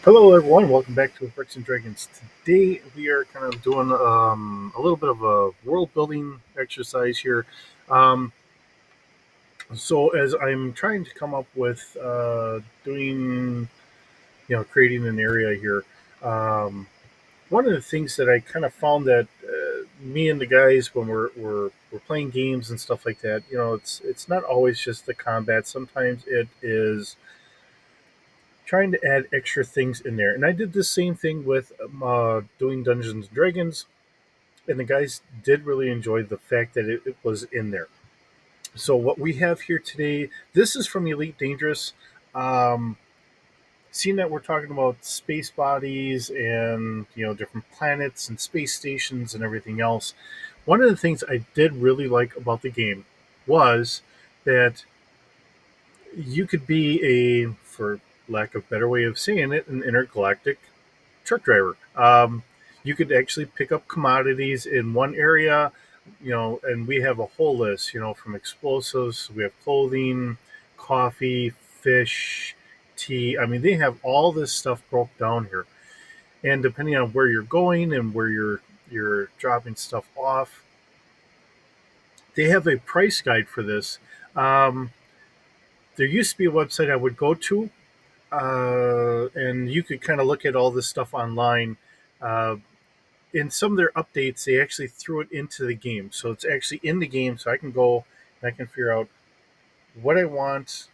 Hello, everyone. Welcome back to Bricks and Dragons. Today, we are kind of doing a little bit of a world building exercise here. Um, as I'm trying to come up with doing, creating an area here, um, one of the things that I kind of found that me and the guys, when we're playing games and stuff like that, it's not always just the combat. Sometimes it is trying to add extra things in there. And I did the same thing with doing Dungeons and Dragons, and the guys did really enjoy the fact that it was in there. So what we have here today, this is from Elite Dangerous. Um, Seeing that we're talking about space bodies and different planets and space stations and everything else, one of the things I did really like about the game was that you could be for lack of a better way of saying it, an intergalactic truck driver. You could actually pick up commodities in one area, and we have a whole list, from explosives, we have clothing, coffee, fish, tea. I mean, they have all this stuff broke down here. And depending on where you're going and where you're dropping stuff off, they have a price guide for this. Um, there used to be a website I would go to, and you could kind of look at all this stuff online. Uh, in some of their updates, they actually threw it into the game, so it's actually in the game. So I can go and I can figure out what I want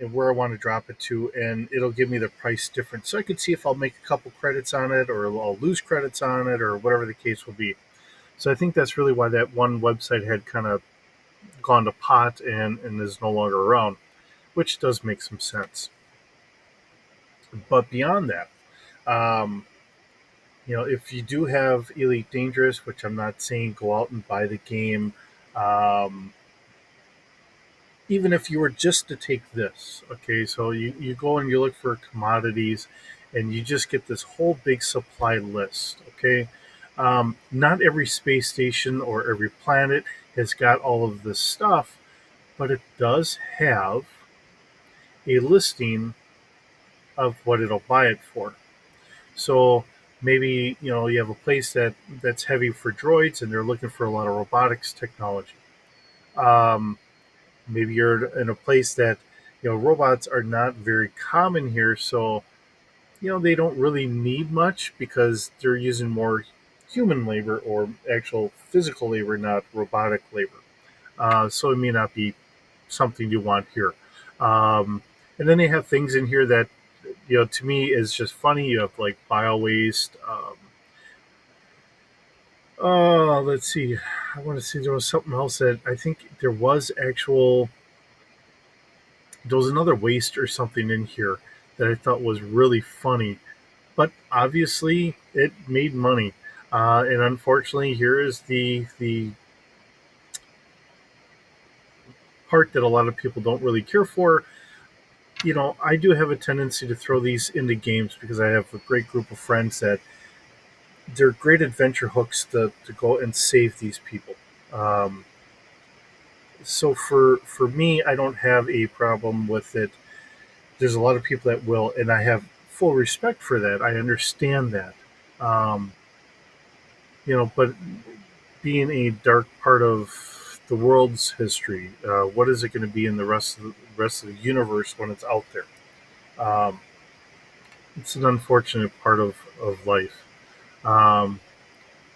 and where I want to drop it to, and it'll give me the price difference. So I can see if I'll make a couple credits on it, or I'll lose credits on it, or whatever the case will be. So I think that's really why that one website had kind of gone to pot and is no longer around, which does make some sense. But beyond that, um, if you do have Elite Dangerous, which I'm not saying go out and buy the game, um, even if you were just to take this, okay, so you go and you look for commodities and you just get this whole big supply list, okay? Not every space station or every planet has got all of this stuff, but it does have a listing of what it'll buy it for. So maybe you have a place that's heavy for droids and they're looking for a lot of robotics technology. Um, Maybe you're in a place that robots are not very common here, so they don't really need much because they're using more human labor or actual physical labor, not robotic labor. So it may not be something you want here. Um, and then they have things in here that to me is just funny. You have like bio waste. Let's see. I want to see. There was something else that I think there was actual. There was another waste or something in here that I thought was really funny, but obviously it made money. And unfortunately, here is the part that a lot of people don't really care for. I do have a tendency to throw these into games because I have a great group of friends that they're great adventure hooks to go and save these people. Um, so for me, I don't have a problem with it. There's a lot of people that will, and I have full respect for that. I understand that. Um, but being a dark part of the world's history, what is it going to be in the rest of the universe when it's out there? Um, it's an unfortunate part of life. Um,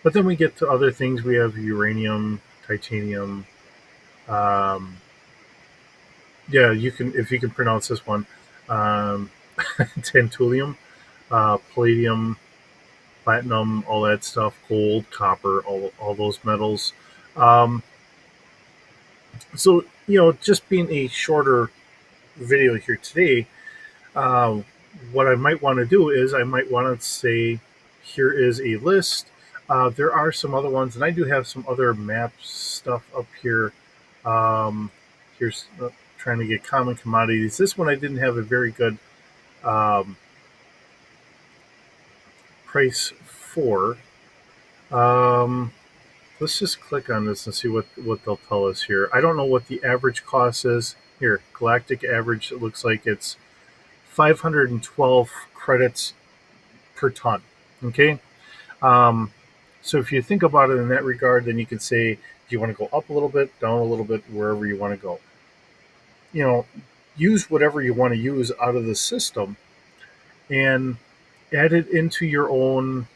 but then we get to other things. We have uranium, titanium. Um, yeah, you can if you can pronounce this one, um, tantalum, palladium, platinum, all that stuff, gold, copper, all those metals. Um, so just being a shorter video here today, uh, what I might want to do is I might want to say, here is a list. There are some other ones, and I do have some other map stuff up here. Um, here's trying to get common commodities. This one I didn't have a very good um, price for. Um, let's just click on this and see what they'll tell us here. I don't know what the average cost is. Here, galactic average, it looks like it's 512 credits per ton. Okay. Um, so if you think about it in that regard, then you can say, do you want to go up a little bit, down a little bit, wherever you want to go? You know, use whatever you want to use out of the system and add it into your own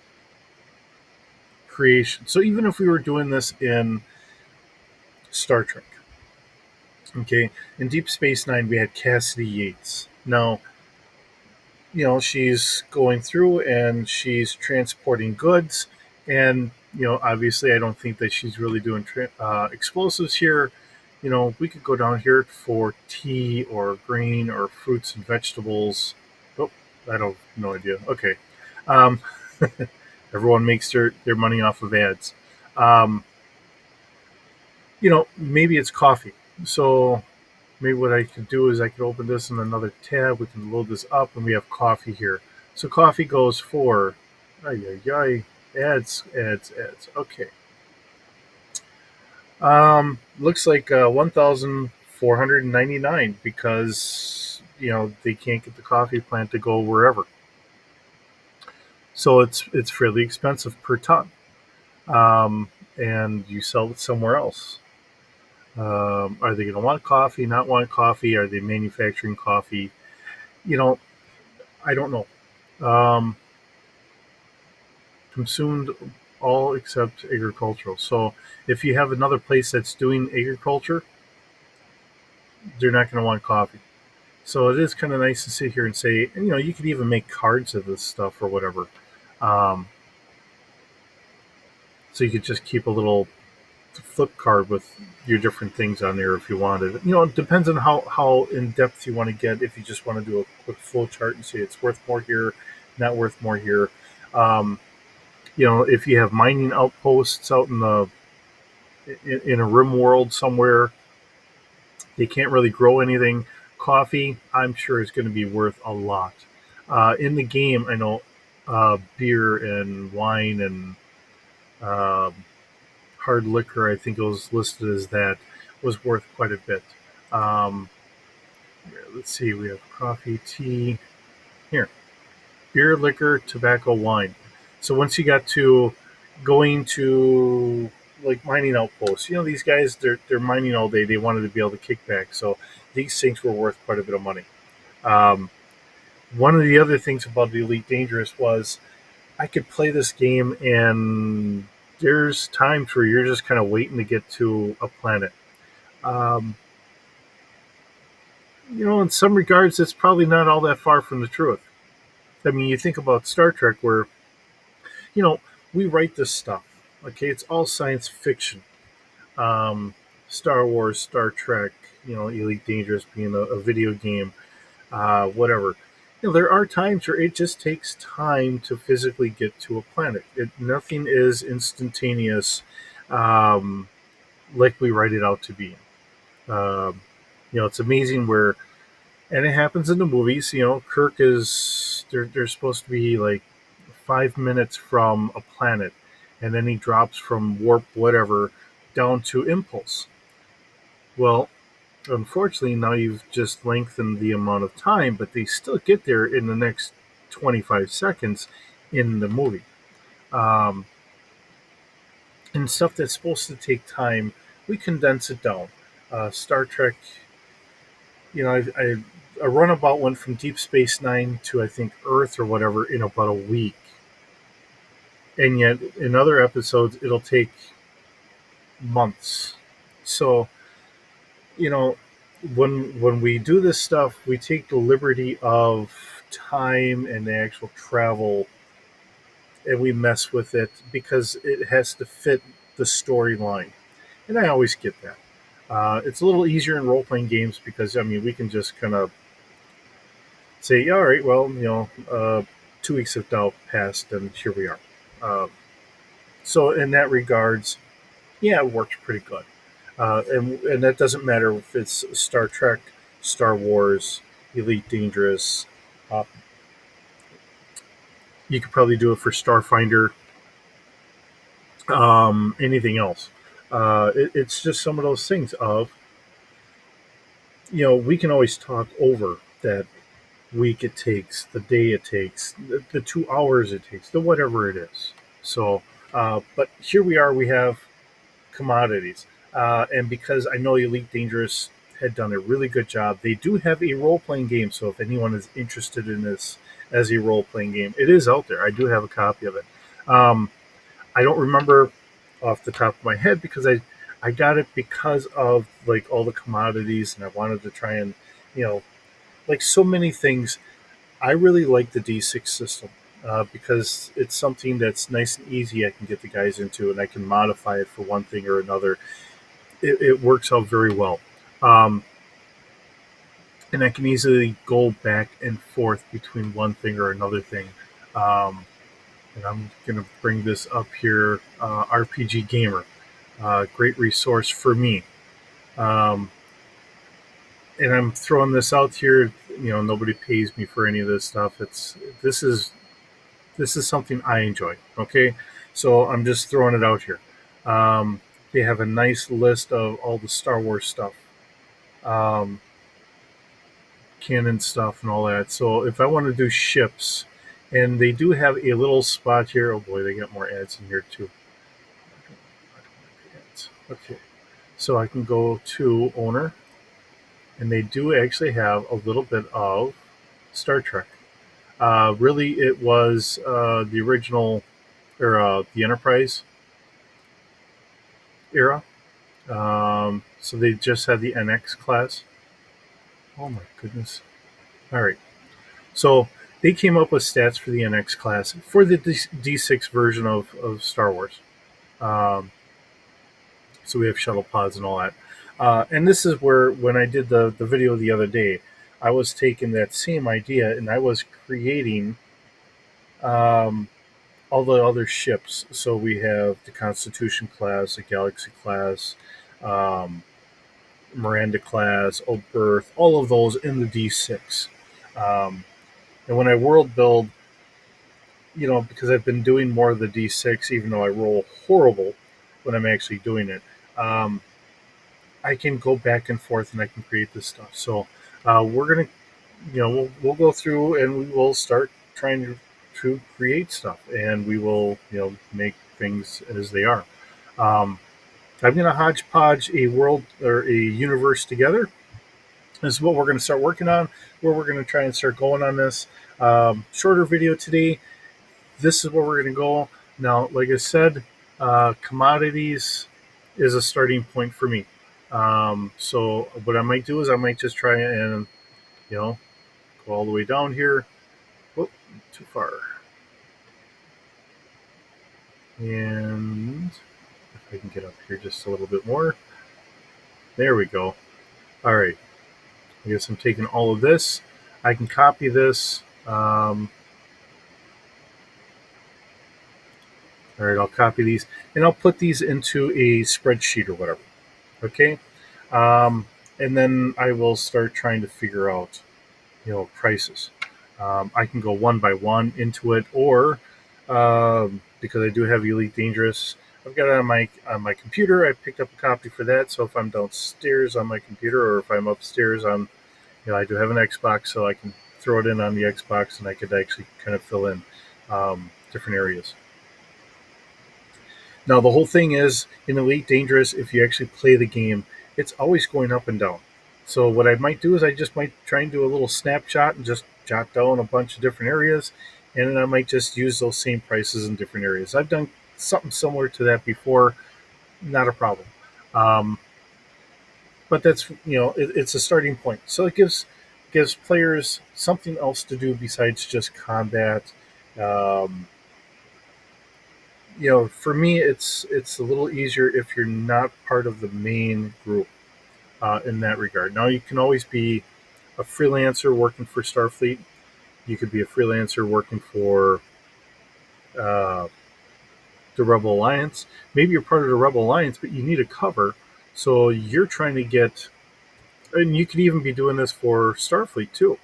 creation. So even if we were doing this in Star Trek, okay, in Deep Space Nine, we had Cassidy Yates. Now, she's going through and she's transporting goods, and obviously, I don't think that she's really doing explosives here. We could go down here for tea or grain or fruits and vegetables. Oh, I don't, no idea. Okay. Um, Everyone makes their money off of ads. Um, maybe it's coffee. So maybe what I could do is I could open this in another tab. We can load this up, and we have coffee here. So coffee goes for, ay, ay, ay, ads, ads, ads. Okay. Looks like 1,499 because they can't get the coffee plant to go wherever. So it's fairly expensive per ton, and you sell it somewhere else. Are they going to want coffee? Not want coffee? Are they manufacturing coffee? You know, I don't know. Um, Consumed all except agricultural. So if you have another place that's doing agriculture, they're not going to want coffee. So it is kind of nice to sit here and say, you could even make cards of this stuff or whatever. Um, so you could just keep a little flip card with your different things on there if you wanted. It depends on how in depth you want to get. If you just want to do a quick flow chart and say it's worth more here, not worth more here. Um, if you have mining outposts out in a rim world somewhere, they can't really grow anything. Coffee, I'm sure, is going to be worth a lot. In the game, I know beer and wine and um hard liquor, I think it was listed as that, was worth quite a bit. Um, let's see, we have coffee, tea. Here, beer, liquor, tobacco, wine. So once you got to going to like mining outposts, these guys they're mining all day. They wanted to be able to kick back, so these things were worth quite a bit of money. Um, One of the other things about the Elite Dangerous was I could play this game and there's times where you're just kind of waiting to get to a planet. Um, in some regards, it's probably not all that far from the truth. I mean, you think about Star Trek, where you know we write this stuff. Okay, it's all science fiction. Um, Star Wars, Star Trek, Elite Dangerous being a video game, whatever. There are times where it just takes time to physically get to a planet. Nothing is instantaneous, um, like we write it out to be. Um, it's amazing where, and it happens in the movies. Kirk is they're supposed to be like 5 minutes from a planet, and then he drops from warp whatever down to impulse. Well, unfortunately, now you've just lengthened the amount of time, but they still get there in the next 25 seconds in the movie. Um, and stuff that's supposed to take time, we condense it down. Star Trek, a runabout went from Deep Space Nine to I think Earth or whatever in about a week, and yet in other episodes it'll take months. So you know when we do this stuff, we take the liberty of time and the actual travel, and we mess with it because it has to fit the storyline. And I always get that. It's a little easier in role playing games because I mean we can just kind of say, all right, well, 2 weeks have now passed, and here we are. Um, so in that regards, yeah, it works pretty good. And that doesn't matter if it's Star Trek, Star Wars, Elite Dangerous. Uh, you could probably do it for Starfinder. Anything else? It's just some of those things of we can always talk over that. week it takes, the day it takes, the 2 hours it takes, the whatever it is. So, but here we are, we have commodities. And because I know Elite Dangerous had done a really good job, they do have a role playing game. So if anyone is interested in this as a role playing game, it is out there. I do have a copy of it. Um, I don't remember off the top of my head because I got it because of like all the commodities, and I wanted to try and you know like so many things. I really like the D6 system because it's something that's nice and easy. I can get the guys into, and I can modify it for one thing or another. It works out very well, um, and I can easily go back and forth between one thing or another thing. Um, and I'm going to bring this up here. RPG Gamer, great resource for me. Um, and I'm throwing this out here. Nobody pays me for any of this stuff. This is this is something I enjoy. Okay, so I'm just throwing it out here. Um, they have a nice list of all the Star Wars stuff, um, canon stuff, and all that. So if I want to do ships, and they do have a little spot here. Oh boy, they got more ads in here too. Okay, so I can go to owner, and they do actually have a little bit of Star Trek. Really, it was the original or the Enterprise era. So they just had the NX class. Oh my goodness! All right, so they came up with stats for the NX class for the D6 version of Star Wars. Um, so we have shuttle pods and all that. And this is where when I did the video the other day, I was taking that same idea and I was creating um, all the other ships. So we have the Constitution class, the Galaxy class, um, Miranda class, Oberth, all of those in the D6. Um, and when I world build, because I've been doing more of the D6, even though I roll horrible when I'm actually doing it, I can go back and forth and I can create this stuff. So we're gonna, we'll go through and we will start trying to create stuff, and we will, make things as they are. Um, I'm gonna hodgepodge a world or a universe together. This is what we're going to start working on. Where we're going to try and start going on this. Shorter video today. This is where we're going to go. Now, like I said, commodities is a starting point for me. So what I might do is I might just try and go all the way down here. Whoop, too far. And if I can get up here just a little bit more. There we go. All right. I guess I'm taking all of this. I can copy this. All right, I'll copy these and I'll put these into a spreadsheet or whatever. Okay. Um, and then I will start trying to figure out, prices. I can go one by one into it, or because I do have Elite Dangerous, I've got it on my computer. I picked up a copy for that. So if I'm downstairs on my computer, or if I'm upstairs on, I do have an Xbox, so I can throw it in on the Xbox, and I could actually kind of fill in different areas. Now, the whole thing is in Elite Dangerous, if you actually play the game, it's always going up and down. So, what I might do is I just might try and do a little snapshot and just jot down a bunch of different areas, and then I might just use those same prices in different areas. I've done something similar to that before, not a problem. Um, but that's it's a starting point. So it gives players something else to do besides just combat. Um, for me, it's a little easier if you're not part of the main group in that regard. Now, you can always be a freelancer working for Starfleet. You could be a freelancer working for uh, the Rebel Alliance. Maybe you're part of the Rebel Alliance, but you need a cover, so you're trying to get. And you could even be doing this for Starfleet too.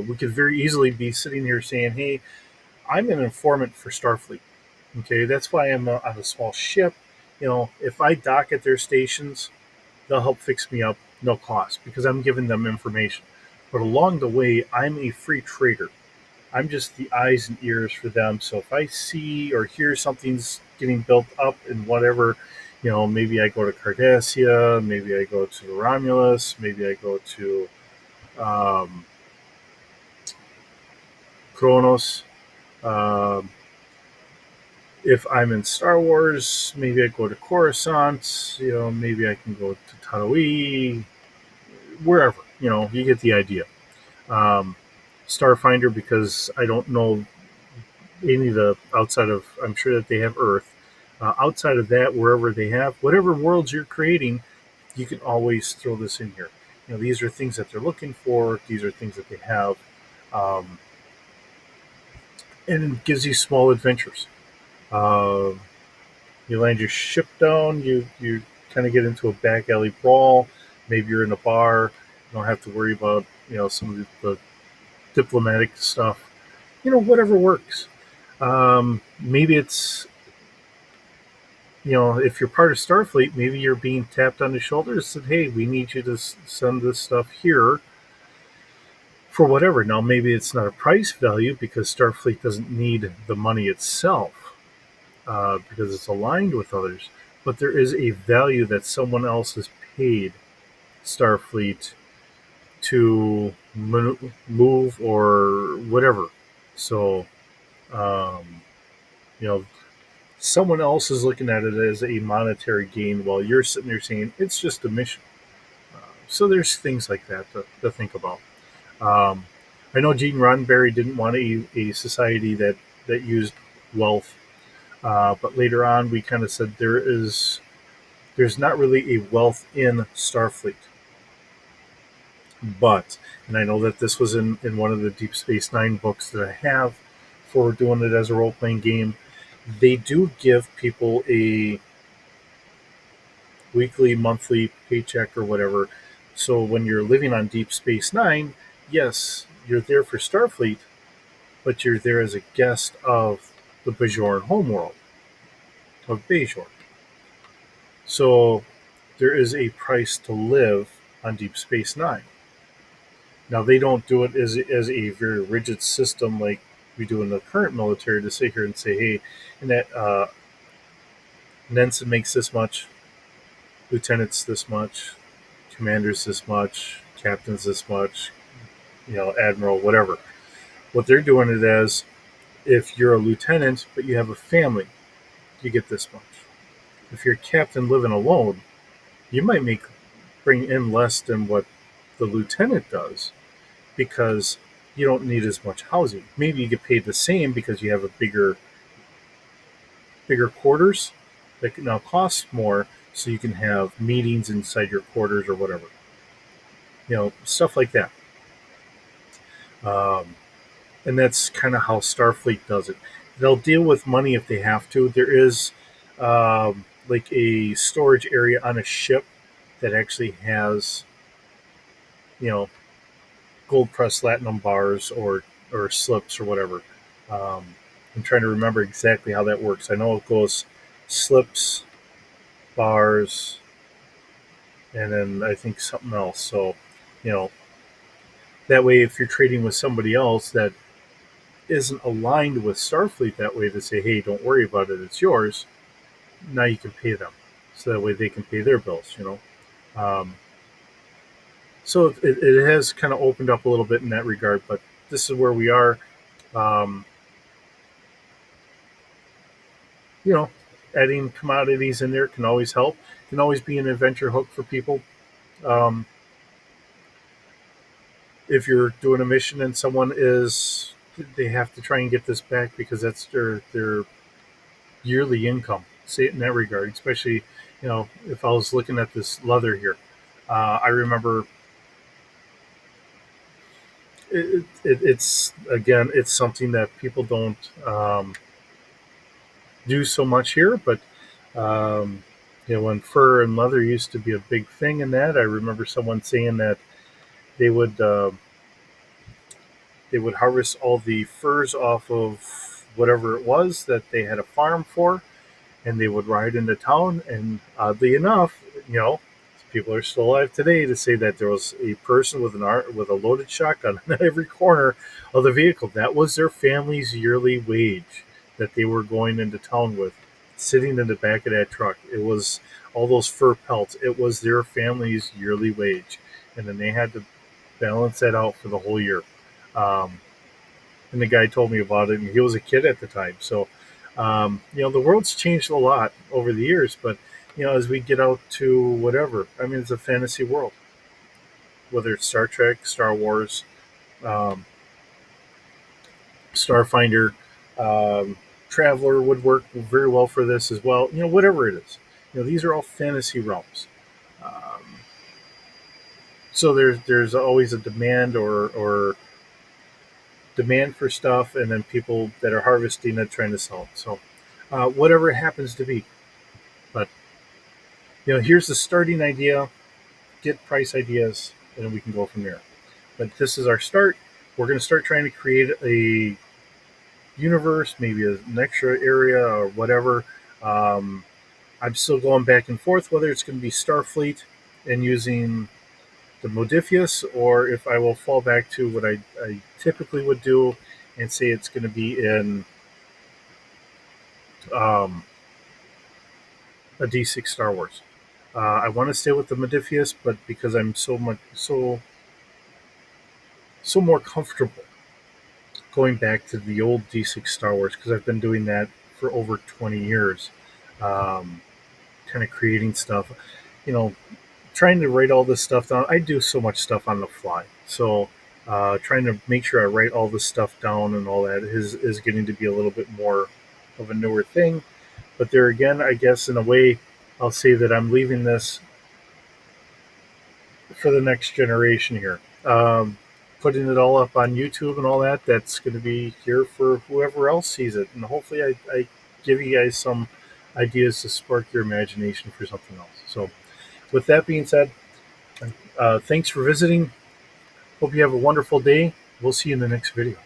We could very easily be sitting here saying, "Hey, I'm an informant for Starfleet. Okay, that's why I'm on a small ship. If I dock at their stations, they'll help fix me up, no cost, because I'm giving them information. but along the way, I'm a free trader. I'm just the eyes and ears for them. So if I see or hear something's getting built up in whatever, maybe I go to Cardassia, maybe I go to Romulus, maybe I go to um, Kronos. Um, if I'm in Star Wars, maybe I go to Coruscant. Maybe I can go to Tatooine, wherever. You get the idea. Um, Starfinder, because I don't know any of the outside of, I'm sure that they have Earth. Outside of that, wherever they have whatever worlds you're creating, you can always throw this in here. These are things that they're looking for. These are things that they have, um, and it gives you small adventures. Uh, you land your ship down. You kind of get into a back alley brawl. Maybe you're in a bar. You don't have to worry about some of the diplomatic stuff. Whatever works. Maybe it's if you're part of Starfleet, maybe you're being tapped on the shoulder and said, "Hey, we need you to send this stuff here for whatever." Now, maybe it's not a price value because Starfleet doesn't need the money itself because it's aligned with others, but there is a value that someone else has paid Starfleet to move or whatever. So, um, you know, someone else is looking at it as a monetary gain while you're sitting there saying it's just a mission. So there's things like that to think about. Um, I know Gene Roddenberry didn't want a society that used wealth, but later on we kind of said there's not really a wealth in Starfleet. But, and I know that this was in one of the Deep Space Nine books that I have for doing it as a role playing game, they do give people a weekly, monthly paycheck or whatever. So when you're living on Deep Space Nine, yes, you're there for Starfleet, but you're there as a guest of the Bajoran homeworld of Bajor. So there is a price to live on Deep Space Nine. Now they don't do it as a very rigid system like we do in the current military to sit here and say, hey, and that Nenson makes this much, lieutenants this much, commanders this much, captains this much, admiral, whatever. What they're doing it as, if you're a lieutenant but you have a family, you get this much. If you're a captain living alone, you might bring in less than what the lieutenant does because you don't need as much housing. Maybe you get paid the same because you have a bigger quarters that can now cost more, so you can have meetings inside your quarters or whatever. Stuff like that. Um, and that's kind of how Starfleet does it. They'll deal with money if they have to. There is like a storage area on a ship that actually has, you know, gold pressed platinum bars or slips or whatever. Um, I'm trying to remember exactly how that works. I know it goes slips, bars, and then I think something else. So, you know, that way if you're trading with somebody else that isn't aligned with Starfleet that way to say, hey, don't worry about it, it's yours, now you can pay them. So that way they can pay their bills. Um, so it has kind of opened up a little bit in that regard, but this is where we are. Um, you know, adding commodities in there can always help, can always be an adventure hook for people. Um, if you're doing a mission and someone they have to try and get this back because that's their yearly income. See it in that regard, especially if I was looking at this leather here. I remember it's again, it's something that people don't do so much here, but when fur and leather used to be a big thing in that, I remember someone saying that they would uh, they would harvest all the furs off of whatever it was that they had a farm for, and they would ride into town. And oddly enough, people are still alive today to say that there was a person with with a loaded shotgun in every corner of the vehicle. That was their family's yearly wage that they were going into town with, sitting in the back of that truck. It was all those fur pelts. It was their family's yearly wage, and then they had to balance that out for the whole year. Um, and the guy told me about it, and he was a kid at the time. So, the world's changed a lot over the years, but as we get out to whatever, I mean, it's a fantasy world, whether it's Star Trek, Star Wars, um, Starfinder, um, Traveler would work very well for this as well. Whatever it is, these are all fantasy realms. Um, so there's always a demand or demand for stuff, and then people that are harvesting it trying to sell it. So whatever it happens to be, but here's the starting idea. Get price ideas, and then we can go from there. But this is our start. We're going to start trying to create a universe, maybe an extra area or whatever. Um, I'm still going back and forth whether it's going to be Starfleet and using the Modifius, or if I will fall back to what I typically would do and say it's going to be in um, a D6 Star Wars. I want to stay with the Modifius, but because I'm so more comfortable going back to the old D6 Star Wars, because I've been doing that for over 20 years, kind of creating stuff, you know, trying to write all this stuff down. I do so much stuff on the fly, so trying to make sure I write all this stuff down and all that is getting to be a little bit more of a newer thing. But there again, I guess in a way, I'll say that I'm leaving this for the next generation here. Putting it all up on YouTube and all that, that's going to be here for whoever else sees it. And hopefully, I give you guys some ideas to spark your imagination for something else. So, with that being said, thanks for visiting. Hope you have a wonderful day. We'll see you in the next video.